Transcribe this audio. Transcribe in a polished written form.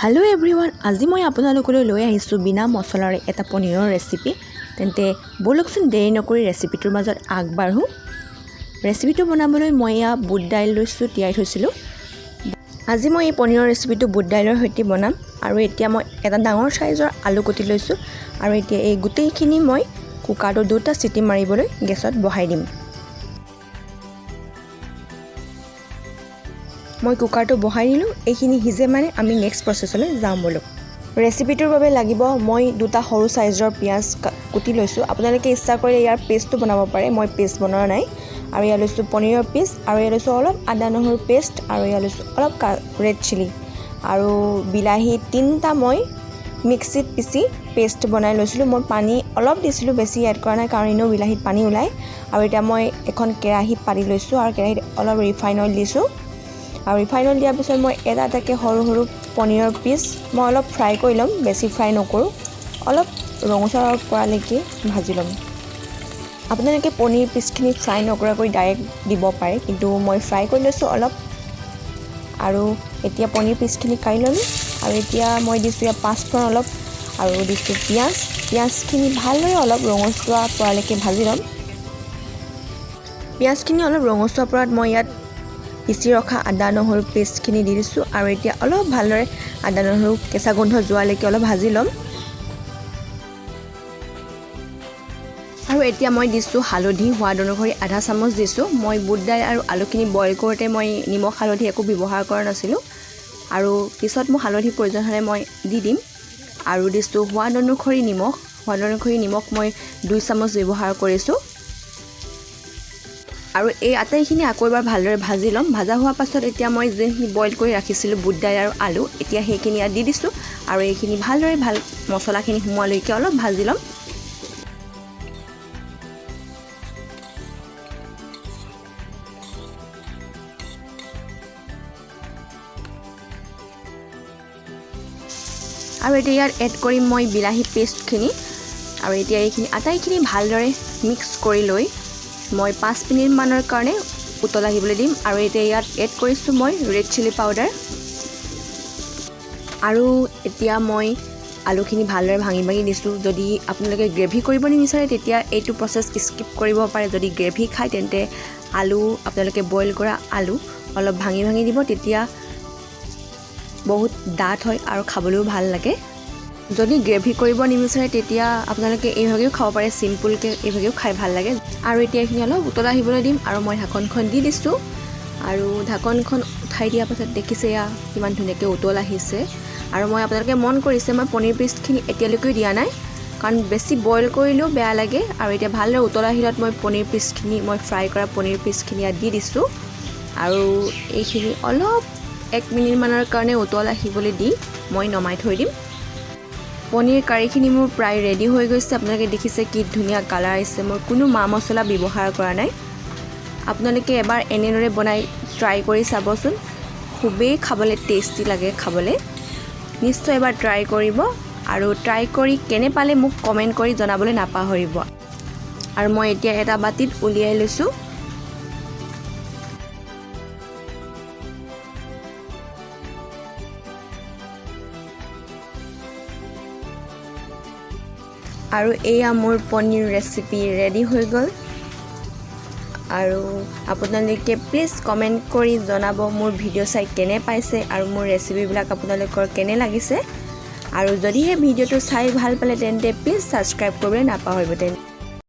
hello everyone আজি মই আপোনালোকলৈ লৈ আহিছোঁ বিনা মছলাৰে এটা পনীৰৰ ৰেচিপি তেন্তে বলকচোন দেৰি নকৰি ৰেচিপিটোৰ মাজত আগবাঢ়ো ৰেচিপিটো বনাবলৈ মই বুট দাইল লৈছোঁ তিয়াই থৈছিলোঁ আজি মই এই পনীৰৰ ৰেচিপিটো বুট দাইলৰ সৈতে বনাম আৰু এতিয়া মই এটা ডাঙৰ সাইজৰ আলু কুটি লৈছোঁ আৰু এতিয়া এই গুটেইখিনি মই কুকাৰটো দুটা চিটি মাৰিবলৈ গেছত বহাই দিম মই কুকাৰটো বহাই দিলোঁ এইখিনি হিজে মানে আমি নেক্সট প্ৰসেছলৈ যাম বলো ৰেচিপিটোৰ বাবে লাগিব মই দুটা সৰু সাইজৰ পিয়াজ কুটি লৈছোঁ আপোনালোকে ইচ্ছা কৰিলে ইয়াৰ পেষ্টটো বনাব পাৰে মই পেষ্ট বনোৱা নাই আৰু ইয়াৰ লৈছোঁ পনীৰৰ পিচ আৰু ইয়াৰ লৈছোঁ অলপ আদা নহৰু পেষ্ট আৰু ইয়াৰ লৈছোঁ অলপ ৰেড চিলি আৰু বিলাহী তিনটা মই মিক্সিত পিচি পেষ্ট বনাই লৈছিলোঁ মই পানী অলপ দিছিলোঁ বেছি এড কৰা নাই কাৰণ ইনো বিলাহীত পানী ওলাই আৰু এতিয়া মই এখন কেৰাহী পাতি লৈছোঁ আৰু কেৰাহীত অলপ ৰিফাইন অইল দিছোঁ আৰু ৰিফাইন অইল দিয়াৰ পিছত মই এটা এটাকৈ সৰু সৰু পনীৰৰ পিচ মই অলপ ফ্ৰাই কৰি ল'ম বেছি ফ্ৰাই নকৰোঁ অলপ ৰঙচুৱা পৰালৈকে ভাজি ল'ম আপোনালোকে পনীৰ পিচখিনি ফ্ৰাই নকৰাকৈ ডাইৰেক্ট দিব পাৰে কিন্তু মই ফ্ৰাই কৰি লৈছোঁ অলপ আৰু এতিয়া পনীৰ পিচখিনি কাঢ়ি ল'লোঁ আৰু এতিয়া মই দিছোঁ ইয়াত পাঁচফোৰণ অলপ আৰু দিছোঁ পিঁয়াজখিনি ভালদৰে অলপ ৰঙচুৱা পৰালৈকে ভাজি ল'ম পিঁয়াজখিনি অলপ ৰঙচুৱা পৰাত মই ইয়াত পিচি ৰখা আদা নহৰু পেষ্টখিনি দি দিছোঁ আৰু এতিয়া অলপ ভালদৰে আদা নহৰু কেঁচা গোন্ধ যোৱালৈকে অলপ ভাজি ল'ম আৰু এতিয়া মই দিছোঁ হালধি সোৱাদ অনুসৰি আধা চামুচ দিছোঁ মই বুট দাইল আৰু আলুখিনি বইল কৰোঁতে মই নিমখ হালধি একো ব্যৱহাৰ কৰা নাছিলোঁ আৰু পিছত মোৰ হালধি প্ৰয়োজন হ'লে মই দি দিম আৰু দিছোঁ সোৱাদ অনুসৰি নিমখ মই 2 চামুচ ব্যৱহাৰ কৰিছোঁ আৰু এই আটাইখিনি আকৌ এবাৰ ভালদৰে ভাজি ল'ম ভাজা হোৱাৰ পাছত এতিয়া মই যেনখিনি বইল কৰি ৰাখিছিলোঁ বুট দাইল আৰু আলু এতিয়া সেইখিনি ইয়াত দি দিছোঁ আৰু এইখিনি ভালদৰে মছলাখিনি সোমোৱালৈকে অলপ ভাজি ল'ম আৰু এতিয়া ইয়াত এড কৰিম মই বিলাহী পেষ্টখিনি আৰু এতিয়া এইখিনি আটাইখিনি ভালদৰে মিক্স কৰি লৈ মই 5 মিনিট মানৰ কাৰণে উতল আহিবলৈ দিম আৰু এতিয়া ইয়াত এড কৰিছোঁ মই ৰেড চিলি পাউডাৰ আৰু এতিয়া মই আলুখিনি ভালদৰে ভাঙি দিছোঁ যদি আপোনালোকে গ্ৰেভি কৰিব নিবিচাৰে তেতিয়া এইটো প্ৰসেছ স্কিপ কৰিব পাৰে যদি গ্ৰেভি খায় তেন্তে আলু আপোনালোকে বইল কৰা আলু অলপ ভাঙি দিব তেতিয়া বহুত ডাঠ হয় আৰু খাবলৈও ভাল লাগে যদি গ্ৰেভি কৰিব নিবিচাৰে তেতিয়া আপোনালোকে এইভাগেও খাব পাৰে সিম্পলকৈ এইভাগেও খাই ভাল লাগে আৰু এতিয়া এইখিনি অলপ উতল আহিবলৈ দিম আৰু মই ঢাকনখন দি দিছোঁ আৰু ঢাকনখন উঠাই দিয়াৰ পাছত দেখিছে কিমান ধুনীয়াকৈ উতল আহিছে আৰু মই আপোনালোকে মন কৰিছে মই পনীৰ পিচখিনি এতিয়ালৈকে দিয়া নাই কাৰণ বেছি বইল কৰিলেও বেয়া লাগে আৰু এতিয়া ভালদৰে উতল আহিলত মই ফ্ৰাই কৰা পনীৰ পিচখিনি ইয়াত দি দিছোঁ আৰু এইখিনি অলপ 1 মিনিট মানৰ কাৰণে উতল আহিবলৈ দি মই নমাই থৈ দিম পনীৰ কাৰীখিনি মোৰ প্ৰায় ৰেডি হৈ গৈছে আপোনালোকে দেখিছে কি ধুনীয়া কালাৰ আহিছে মই কোনো মা মছলা ব্যৱহাৰ কৰা নাই আপোনালোকে এবাৰ এনেদৰে বনাই ট্ৰাই কৰি চাবচোন খুবেই খাবলৈ টেষ্টি লাগে খাবলৈ নিশ্চয় এবাৰ ট্ৰাই কৰিব আৰু ট্ৰাই কৰি কেনে পালে মোক কমেণ্ট কৰি জনাবলৈ নাপাহৰিব আৰু মই এতিয়া এটা বাটিত উলিয়াই লৈছোঁ আৰু এয়া মোৰ পনীৰ ৰেচিপি ৰেডি হৈ গ'ল আৰু আপোনালোকে প্লিজ কমেণ্ট কৰি জনাব মোৰ ভিডিঅ' চাই কেনে পাইছে আৰু মোৰ ৰেচিপিবিলাক আপোনালোকৰ কেনে লাগিছে আৰু যদিহে ভিডিঅ'টো চাই ভাল পালে তেন্তে প্লিজ ছাবস্ক্ৰাইব কৰিবলৈ নাপাহৰিব